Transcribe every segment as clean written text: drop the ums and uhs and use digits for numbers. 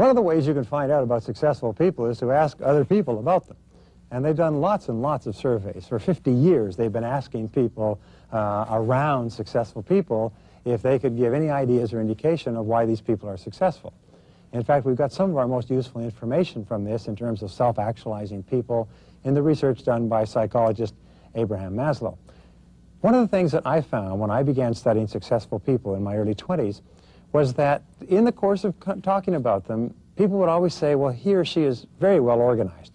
One of the ways you can find out about successful people is to ask other people about them. And they've done lots and lots of surveys. For 50 years, they've been asking people around successful people if they could give any ideas or indication of why these people are successful. In fact, we've got some of our most useful information from this in terms of self-actualizing people in the research done by psychologist Abraham Maslow. One of the things that I found when I began studying successful people in my early 20s was that in the course of talking about them, people would always say, well, he or she is very well organized.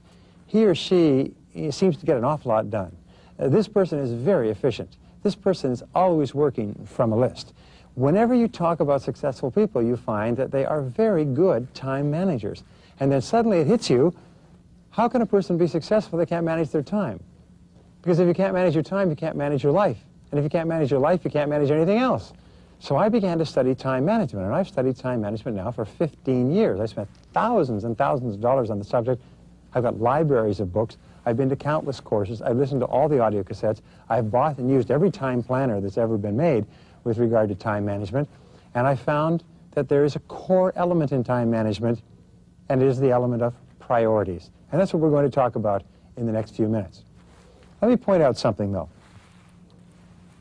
He or she seems to get an awful lot done. This person is very efficient. This person is always working from a list. Whenever you talk about successful people, you find that they are very good time managers. And then suddenly it hits you, how can a person be successful if they can't manage their time? Because if you can't manage your time, you can't manage your life. And if you can't manage your life, you can't manage anything else. So I began to study time management, and I've studied time management now for 15 years. I spent thousands and thousands of dollars on the subject. I've got libraries of books. I've been to countless courses. I've listened to all the audio cassettes. I've bought and used every time planner that's ever been made with regard to time management. And I found that there is a core element in time management, and it is the element of priorities. And that's what we're going to talk about in the next few minutes. Let me point out something, though.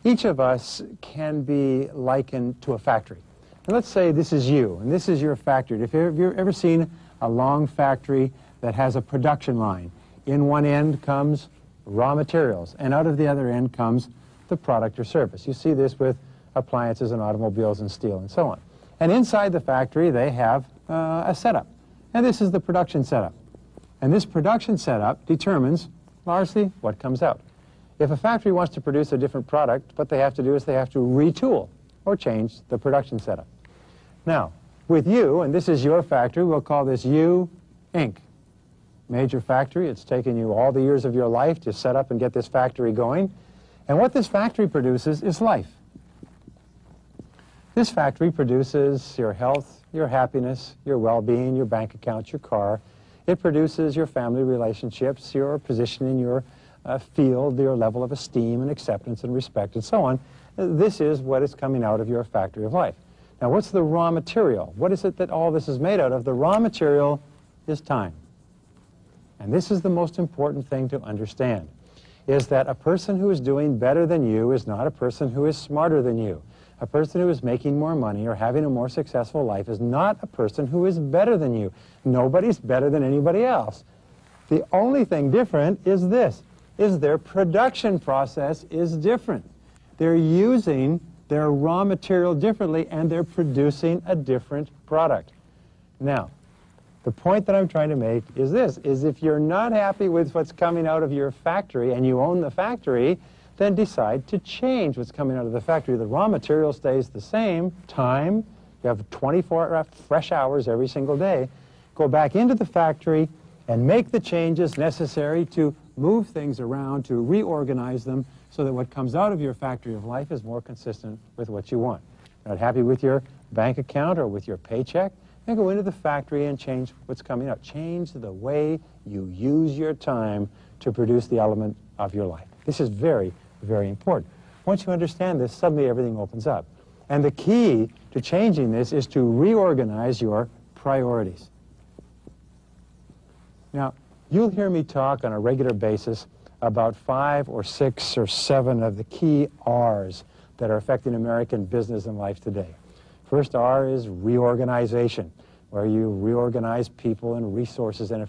Each of us can be likened to a factory. And let's say this is you, and this is your factory. Have you ever seen a long factory that has a production line? In one end comes raw materials, and out of the other end comes the product or service. You see this with appliances and automobiles and steel and so on. And inside the factory, they have a setup. And this is the production setup. And this production setup determines largely what comes out. If a factory wants to produce a different product, what they have to do is they have to retool or change the production setup. Now, with you, and this is your factory, we'll call this you, Inc. Major factory. It's taken you all the years of your life to set up and get this factory going. And what this factory produces is life. This factory produces your health, your happiness, your well-being, your bank account, your car. It produces your family relationships, your position in your field, your level of esteem and acceptance and respect and so on. This is what is coming out of your factory of life. Now, what's the raw material? What is it that all this is made out of? The raw material is time. And this is the most important thing to understand, is that a person who is doing better than you is not a person who is smarter than you. A person who is making more money or having a more successful life is not a person who is better than you. Nobody's better than anybody else. The only thing different is this, is their production process is different. They're using their raw material differently, and they're producing a different product. Now, the point that I'm trying to make is this, is if you're not happy with what's coming out of your factory and you own the factory, then decide to change what's coming out of the factory. The raw material stays the same, time, you have 24 fresh hours every single day. Go back into the factory and make the changes necessary to move things around, to reorganize them so that what comes out of your factory of life is more consistent with what you want. Not happy with your bank account or with your paycheck? Then go into the factory and change what's coming out. Change the way you use your time to produce the element of your life. This is very, very important. Once you understand this, suddenly everything opens up. And the key to changing this is to reorganize your priorities. Now, you'll hear me talk on a regular basis about 5 or 6 or 7 of the key R's that are affecting American business and life today. First R is reorganization, where you reorganize people and resources in a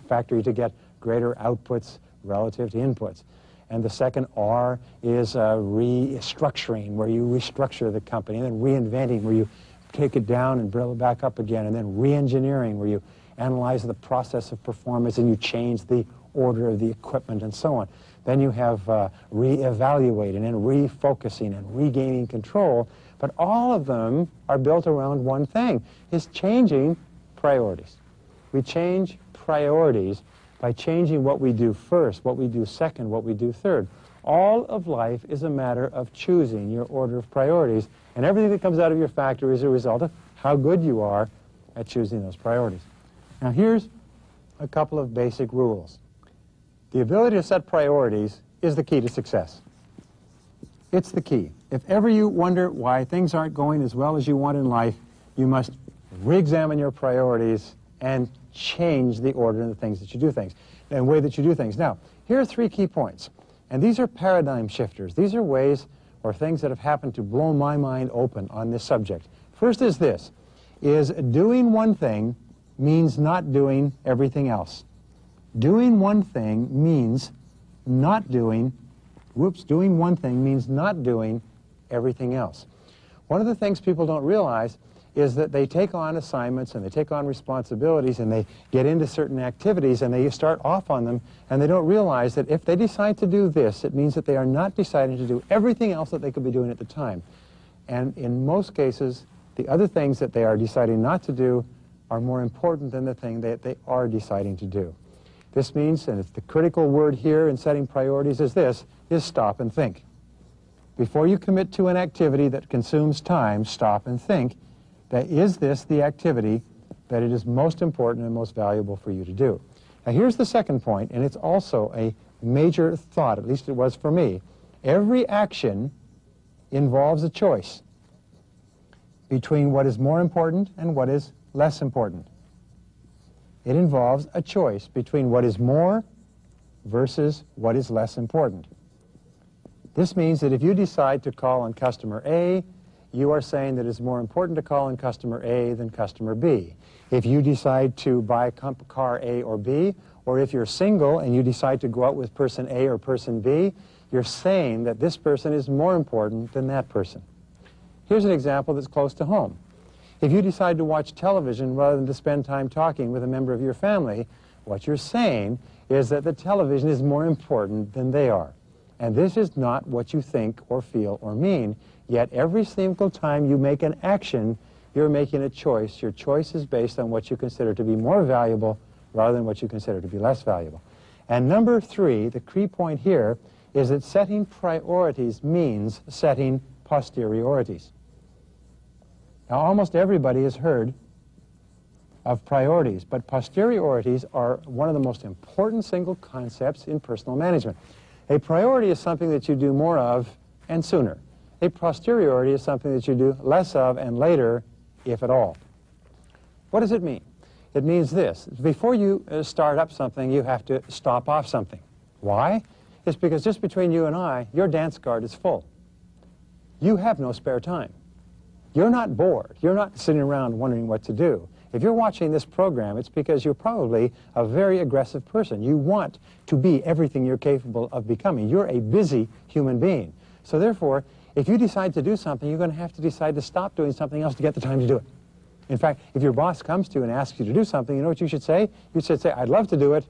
factory to get greater outputs relative to inputs. And the second R is restructuring, where you restructure the company, and then reinventing, where you take it down and build it back up again, and then re-engineering, where you analyze the process of performance and you change the order of the equipment and so on. Then you have re-evaluating and refocusing and regaining control. But all of them are built around one thing, is changing priorities. We change priorities by changing what we do first, what we do second, what we do third. All of life is a matter of choosing your order of priorities, and everything that comes out of your factory is a result of how good you are at choosing those priorities. Now here's a couple of basic rules. The ability to set priorities is the key to success. It's the key. If ever you wonder why things aren't going as well as you want in life, you must re-examine your priorities and change the order and the things that you do things, and way that you do things. Now, here are 3 key points, and these are paradigm shifters. These are ways or things that have happened to blow my mind open on this subject. First is this, is doing one thing means not doing everything else. Doing one thing means not doing, doing one thing means not doing everything else. One of the things people don't realize is that they take on assignments and they take on responsibilities and they get into certain activities and they start off on them, and they don't realize that if they decide to do this, it means that they are not deciding to do everything else that they could be doing at the time. And in most cases, the other things that they are deciding not to do are more important than the thing that they are deciding to do. This means, and it's the critical word here in setting priorities is this, is stop and think. Before you commit to an activity that consumes time, stop and think, that is this the activity that it is most important and most valuable for you to do. Now here's the second point, and it's also a major thought, at least it was for me. Every action involves a choice between what is more important and what is less important. It involves a choice between what is more versus what is less important. This means that if you decide to call on customer A, you are saying that it's more important to call on customer A than customer B. If you decide to buy car A or B, or if you're single and you decide to go out with person A or person B, you're saying that this person is more important than that person. Here's an example that's close to home. If you decide to watch television rather than to spend time talking with a member of your family, what you're saying is that the television is more important than they are. And this is not what you think or feel or mean. Yet every single time you make an action, you're making a choice. Your choice is based on what you consider to be more valuable rather than what you consider to be less valuable. And number 3, the key point here, is that setting priorities means setting posteriorities. Now, almost everybody has heard of priorities, but posteriorities are one of the most important single concepts in personal management. A priority is something that you do more of and sooner. A posteriority is something that you do less of and later, if at all. What does it mean? It means this. Before you start up something, you have to stop off something. Why? It's because just between you and I, your dance card is full. You have no spare time. You're not bored. You're not sitting around wondering what to do. If you're watching this program, it's because you're probably a very aggressive person. You want to be everything you're capable of becoming. You're a busy human being. So therefore, if you decide to do something, you're going to have to decide to stop doing something else to get the time to do it. In fact, if your boss comes to you and asks you to do something, you know what you should say? You should say, I'd love to do it.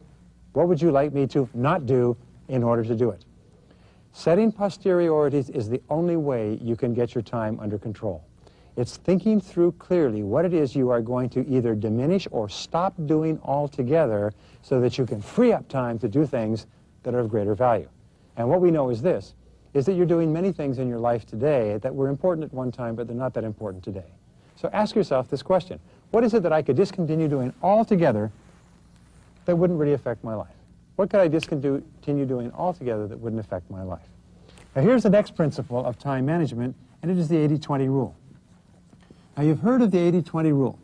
What would you like me to not do in order to do it? Setting posteriorities is the only way you can get your time under control. It's thinking through clearly what it is you are going to either diminish or stop doing altogether so that you can free up time to do things that are of greater value. And what we know is this, is that you're doing many things in your life today that were important at one time, but they're not that important today. So ask yourself this question. What is it that I could discontinue doing altogether that wouldn't really affect my life? What could I discontinue doing altogether that wouldn't affect my life? Now here's the next principle of time management, and it is the 80-20 rule. Now you've heard of the 80-20 rule.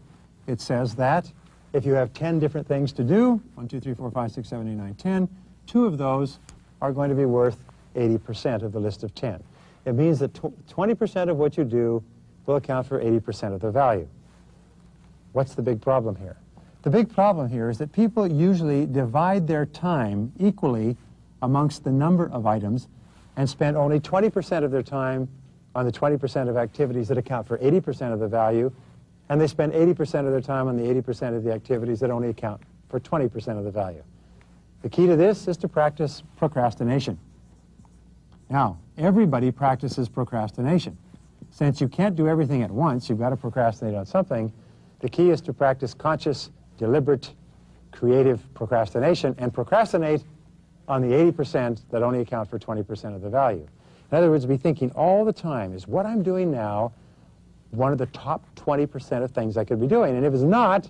It says that if you have 10 different things to do, 1, 2, 3, 4, 5, 6, 7, 8, 9, 10, 2 of those are going to be worth 80% of the list of 10. It means that 20% of what you do will account for 80% of the value. What's the big problem here? The big problem here is that people usually divide their time equally amongst the number of items and spend only 20% of their time on the 20% of activities that account for 80% of the value, and they spend 80% of their time on the 80% of the activities that only account for 20% of the value. The key to this is to practice procrastination. Now, everybody practices procrastination. Since you can't do everything at once, you've got to procrastinate on something. The key is to practice conscious, deliberate, creative procrastination and procrastinate on the 80% that only account for 20% of the value. In other words, be thinking all the time, is what I'm doing now one of the top 20% of things I could be doing? And if it's not,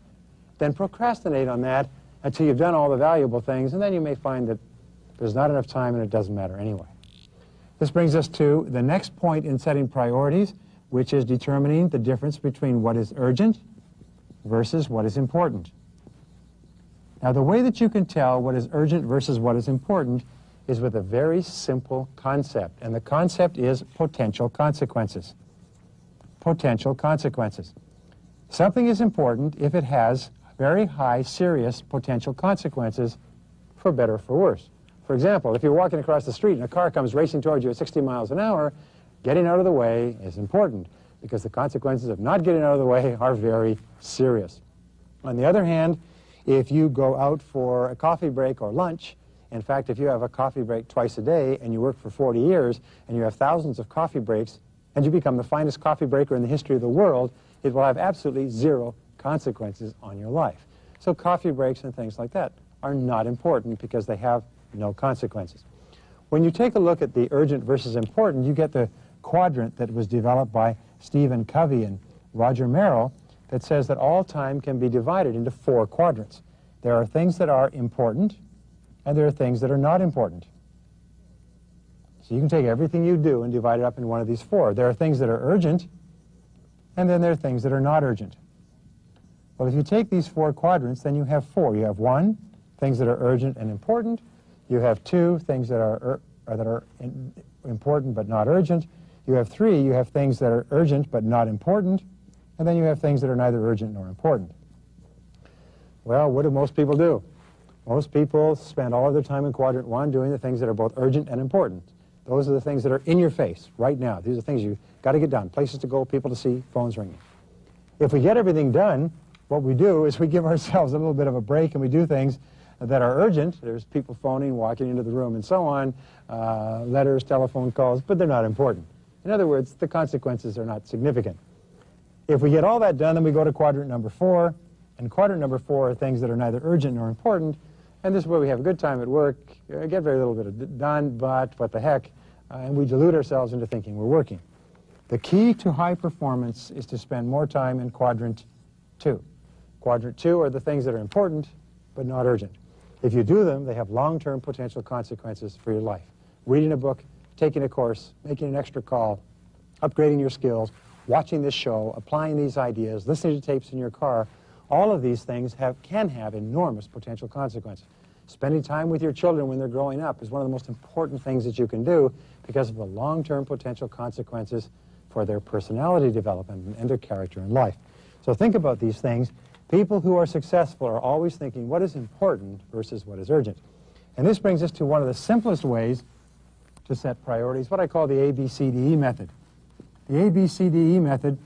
then procrastinate on that until you've done all the valuable things, and then you may find that there's not enough time and it doesn't matter anyway. This brings us to the next point in setting priorities, which is determining the difference between what is urgent versus what is important. Now, the way that you can tell what is urgent versus what is important is with a very simple concept, and the concept is potential consequences. Potential consequences. Something is important if it has very high, serious potential consequences, for better or for worse. For example, if you're walking across the street and a car comes racing towards you at 60 miles an hour, getting out of the way is important, because the consequences of not getting out of the way are very serious. On the other hand, if you go out for a coffee break or lunch, in fact, if you have a coffee break twice a day and you work for 40 years and you have thousands of coffee breaks and you become the finest coffee breaker in the history of the world, it will have absolutely zero consequences on your life. So coffee breaks and things like that are not important because they have no consequences. When you take a look at the urgent versus important, you get the quadrant that was developed by Stephen Covey and Roger Merrill that says that all time can be divided into 4 quadrants. There are things that are important, and there are things that are not important. So you can take everything you do and divide it up into one of these 4. There are things that are urgent, and then there are things that are not urgent. Well, if you take these 4 quadrants, then you have 4. You have 1, things that are urgent and important. You have 2, things that are important but not urgent. You have 3, you have things that are urgent but not important. And then you have things that are neither urgent nor important. Well, what do most people do? Most people spend all of their time in quadrant 1 doing the things that are both urgent and important. Those are the things that are in your face right now. These are things you've got to get done, places to go, people to see, phones ringing. If we get everything done, what we do is we give ourselves a little bit of a break and we do things that are urgent. There's people phoning, walking into the room and so on, letters, telephone calls, but they're not important. In other words, the consequences are not significant. If we get all that done, then we go to quadrant number 4, and quadrant number 4 are things that are neither urgent nor important, and this is where we have a good time at work, get very little bit done, but what the heck, and we delude ourselves into thinking we're working. The key to high performance is to spend more time in quadrant 2. Quadrant 2 are the things that are important, but not urgent. If you do them, they have long-term potential consequences for your life. Reading a book, taking a course, making an extra call, upgrading your skills, watching this show, applying these ideas, listening to tapes in your car, all of these things can have enormous potential consequences. Spending time with your children when they're growing up is one of the most important things that you can do because of the long-term potential consequences for their personality development and their character in life. So think about these things. People who are successful are always thinking what is important versus what is urgent. And this brings us to one of the simplest ways to set priorities, what I call the ABCDE method. The ABCDE method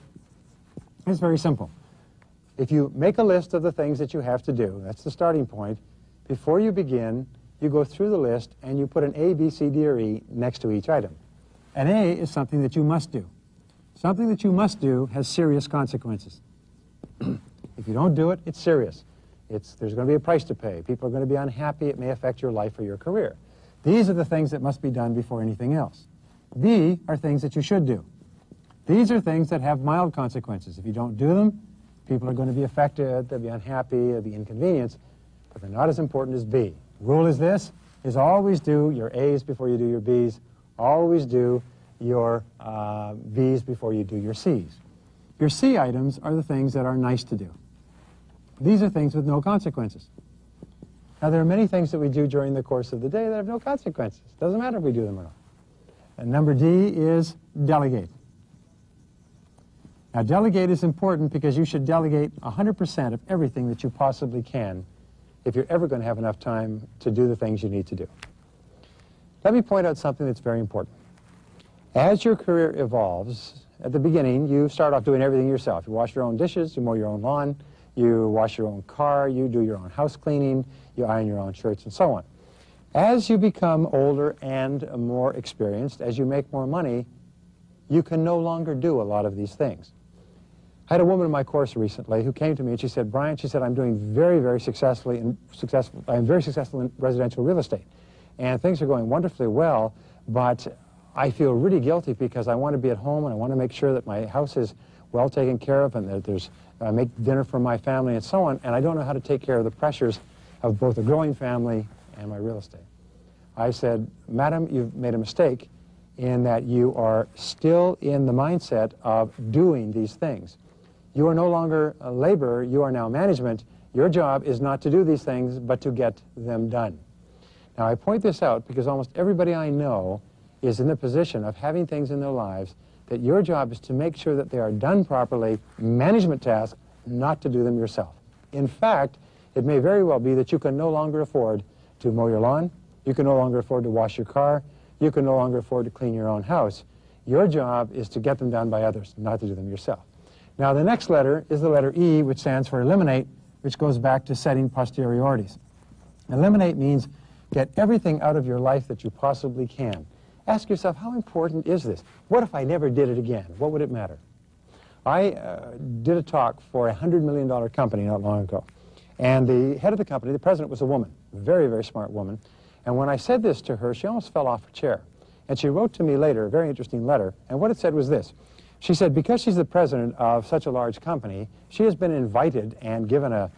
is very simple. If you make a list of the things that you have to do, that's the starting point, before you begin, you go through the list and you put an A, B, C, D, or E next to each item. An A is something that you must do. Something that you must do has serious consequences. If you don't do it, it's serious. There's going to be a price to pay. People are going to be unhappy. It may affect your life or your career. These are the things that must be done before anything else. B are things that you should do. These are things that have mild consequences. If you don't do them, people are going to be affected, they'll be unhappy, they'll be inconvenienced, but they're not as important as B. The rule is this, is always do your A's before you do your B's, always do your B's before you do your C's. Your C items are the things that are nice to do. These are things with no consequences. Now, there are many things that we do during the course of the day that have no consequences. Doesn't matter if we do them or not. And number D is delegate. Now, delegate is important because you should delegate 100% of everything that you possibly can if you're ever going to have enough time to do the things you need to do. Let me point out something that's very important. As your career evolves, at the beginning, you start off doing everything yourself. You wash your own dishes, you mow your own lawn, you wash your own car, you do your own house cleaning, you iron your own shirts, and so on. As you become older and more experienced, as you make more money, you can no longer do a lot of these things. I had a woman in my course recently who came to me and she said, Brian, she said, I'm doing very, very successful in residential real estate. And things are going wonderfully well, but I feel really guilty because I want to be at home and I want to make sure that my house is well taken care of and that there's make dinner for my family and so on, and I don't know how to take care of the pressures of both a growing family and my real estate. I said, Madam, you've made a mistake in that you are still in the mindset of doing these things. You are no longer a laborer, you are now management. Your job is not to do these things, but to get them done. Now, I point this out because almost everybody I know is in the position of having things in their lives that your job is to make sure that they are done properly, management tasks, not to do them yourself. In fact, it may very well be that you can no longer afford to mow your lawn, you can no longer afford to wash your car, you can no longer afford to clean your own house. Your job is to get them done by others, not to do them yourself. Now, the next letter is the letter E, which stands for eliminate, which goes back to setting posteriorities. Eliminate means get everything out of your life that you possibly can. Ask yourself, how important is this? What if I never did it again? What would it matter? I did a talk for a $100 million company not long ago. And the head of the company, the president, was a woman, a very, very smart woman. And when I said this to her, she almost fell off her chair. And she wrote to me later a very interesting letter. And what it said was this. She said, because she's the president of such a large company, she has been invited and given a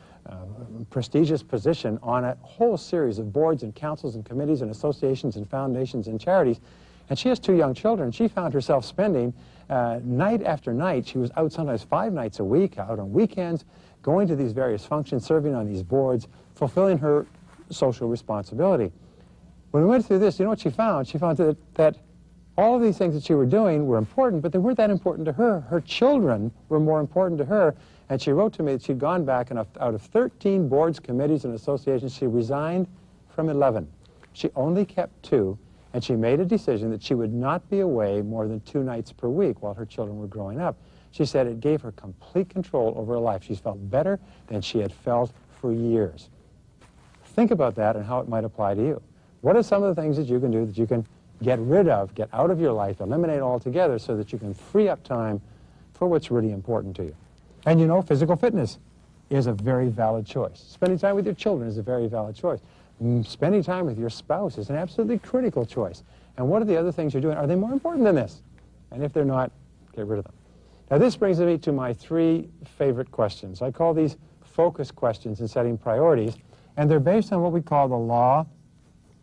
prestigious position on a whole series of boards and councils and committees and associations and foundations and charities. And she has 2 young children. She found herself spending night after night. She was out sometimes 5 nights a week, out on weekends, going to these various functions, serving on these boards, fulfilling her social responsibility. When we went through this, you know what she found? She found that all of these things that she were doing were important, but they weren't that important to her. Her children were more important to her. And she wrote to me that she'd gone back, and out of 13 boards, committees, and associations, she resigned from 11. She only kept 2, and she made a decision that she would not be away more than 2 nights per week while her children were growing up. She said it gave her complete control over her life. She felt better than she had felt for years. Think about that and how it might apply to you. What are some of the things that you can do that you can get rid of, get out of your life, eliminate altogether so that you can free up time for what's really important to you? And you know, physical fitness is a very valid choice. Spending time with your children is a very valid choice. Spending time with your spouse is an absolutely critical choice. And what are the other things you're doing? Are they more important than this? And if they're not, get rid of them. Now, this brings me to my 3 favorite questions. I call these focus questions in setting priorities, and they're based on what we call the law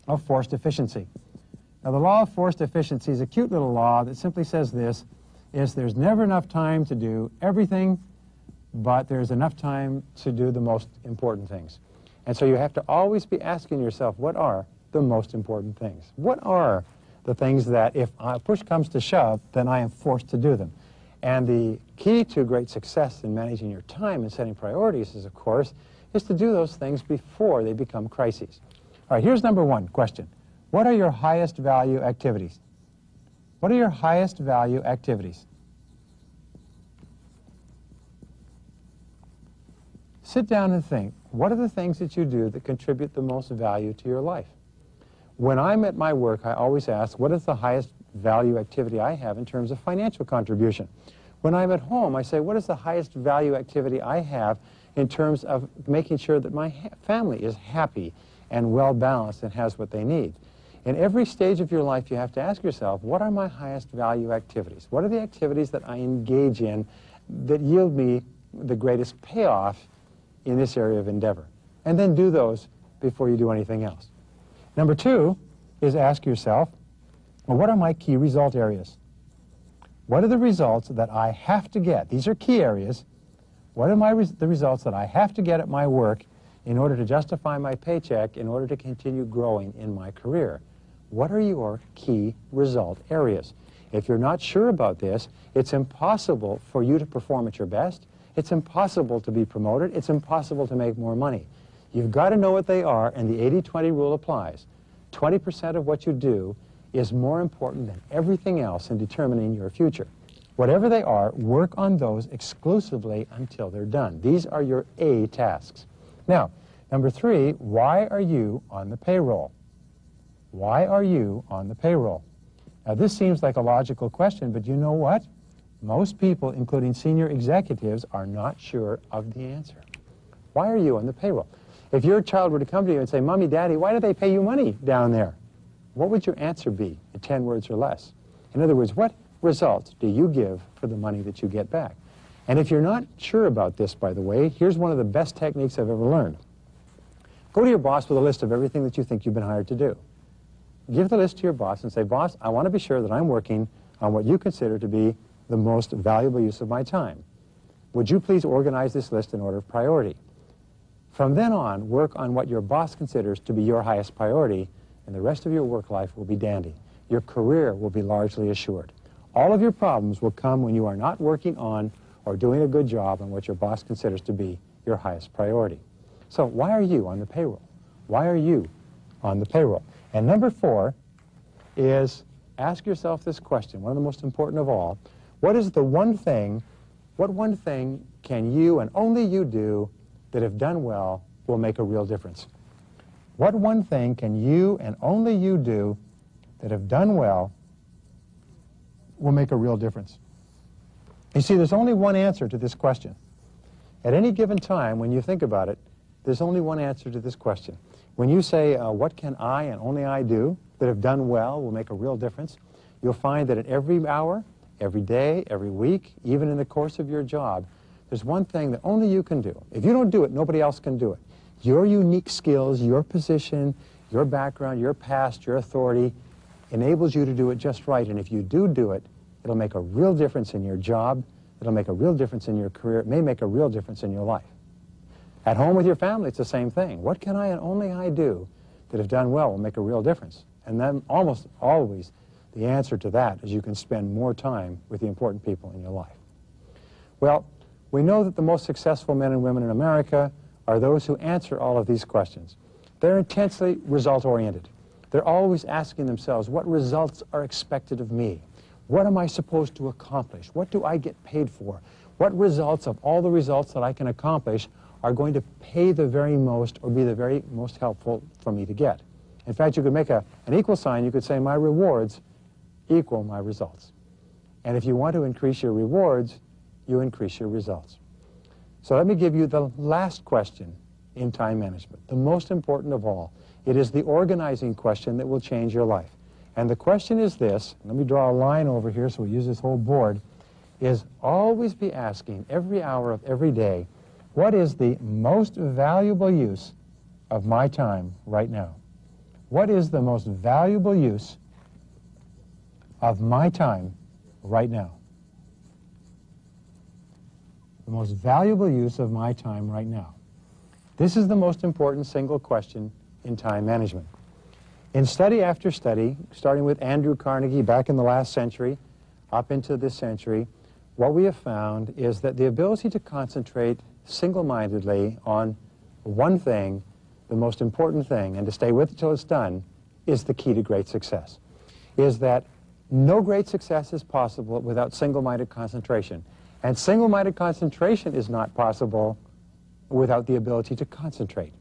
of forced efficiency. Now, the law of forced efficiency is a cute little law that simply says this, is there's never enough time to do everything, but there's enough time to do the most important things. And so you have to always be asking yourself, what are the most important things? What are the things that if push comes to shove, then I am forced to do them? And the key to great success in managing your time and setting priorities is, of course, is to do those things before they become crises. All right, here's number 1 question. What are your highest value activities? What are your highest value activities? Sit down and think, what are the things that you do that contribute the most value to your life? When I'm at my work, I always ask, what is the highest value activity I have in terms of financial contribution? When I'm at home, I say, what is the highest value activity I have in terms of making sure that my family is happy and well-balanced and has what they need? In every stage of your life, you have to ask yourself, what are my highest value activities? What are the activities that I engage in that yield me the greatest payoff in this area of endeavor? And then do those before you do anything else. Number 2 is ask yourself, well, what are my key result areas? What are the results that I have to get? These are key areas. What are the results that I have to get at my work in order to justify my paycheck, in order to continue growing in my career? What are your key result areas? If you're not sure about this, it's impossible for you to perform at your best. It's impossible to be promoted. It's impossible to make more money. You've got to know what they are, and the 80-20 rule applies. 20% of what you do is more important than everything else in determining your future. Whatever they are, work on those exclusively until they're done. These are your A tasks. Now, number 3, why are you on the payroll? Why are you on the payroll? Now, this seems like a logical question, but you know what? Most people, including senior executives, are not sure of the answer. Why are you on the payroll? If your child were to come to you and say, Mommy, Daddy, why do they pay you money down there? What would your answer be in 10 words or less? In other words, what results do you give for the money that you get back? And if you're not sure about this, by the way, here's one of the best techniques I've ever learned. Go to your boss with a list of everything that you think you've been hired to do. Give the list to your boss and say, Boss, I want to be sure that I'm working on what you consider to be the most valuable use of my time. Would you please organize this list in order of priority? From then on, work on what your boss considers to be your highest priority, and the rest of your work life will be dandy. Your career will be largely assured. All of your problems will come when you are not working on or doing a good job on what your boss considers to be your highest priority. So why are you on the payroll? Why are you on the payroll? And number 4 is ask yourself this question, one of the most important of all. What is the one thing, what one thing can you and only you do that if done well will make a real difference? What one thing can you and only you do that if done well will make a real difference? You see, there's only one answer to this question. At any given time, when you think about it, there's only one answer to this question. When you say, what can I and only I do that if done well will make a real difference, you'll find that at every hour, every day, every week, even in the course of your job, there's one thing that only you can do. If you don't do it, nobody else can do it. Your unique skills, your position, your background, your past, your authority enables you to do it just right. And if you do it, it'll make a real difference in your job. It'll make a real difference in your career. It may make a real difference in your life. At home with your family, it's the same thing. What can I and only I do that if done well will make a real difference? And then almost always the answer to that is you can spend more time with the important people in your life. Well, we know that the most successful men and women in America are those who answer all of these questions. They're intensely result-oriented. They're always asking themselves, what results are expected of me? What am I supposed to accomplish? What do I get paid for? What results of all the results that I can accomplish are going to pay the very most or be the very most helpful for me to get? In fact, you could make an equal sign. You could say my rewards equal my results. And if you want to increase your rewards, you increase your results. So let me give you the last question in time management, the most important of all. It is the organizing question that will change your life. And the question is this, let me draw a line over here so we use this whole board, is always be asking every hour of every day, what is the most valuable use of my time right now? What is the most valuable use of my time right now? The most valuable use of my time right now. This is the most important single question in time management. In study after study, starting with Andrew Carnegie back in the last century, up into this century, what we have found is that the ability to concentrate single-mindedly on one thing, the most important thing, and to stay with it till it's done, is the key to great success. Is that no great success is possible without single-minded concentration. And single-minded concentration is not possible without the ability to concentrate.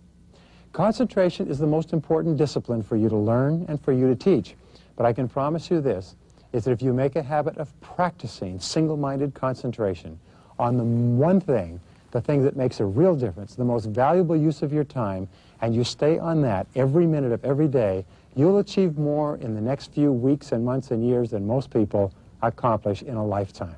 Concentration is the most important discipline for you to learn and for you to teach. But I can promise you this, is that if you make a habit of practicing single-minded concentration on the one thing, the thing that makes a real difference, the most valuable use of your time, and you stay on that every minute of every day, you'll achieve more in the next few weeks and months and years than most people accomplish in a lifetime.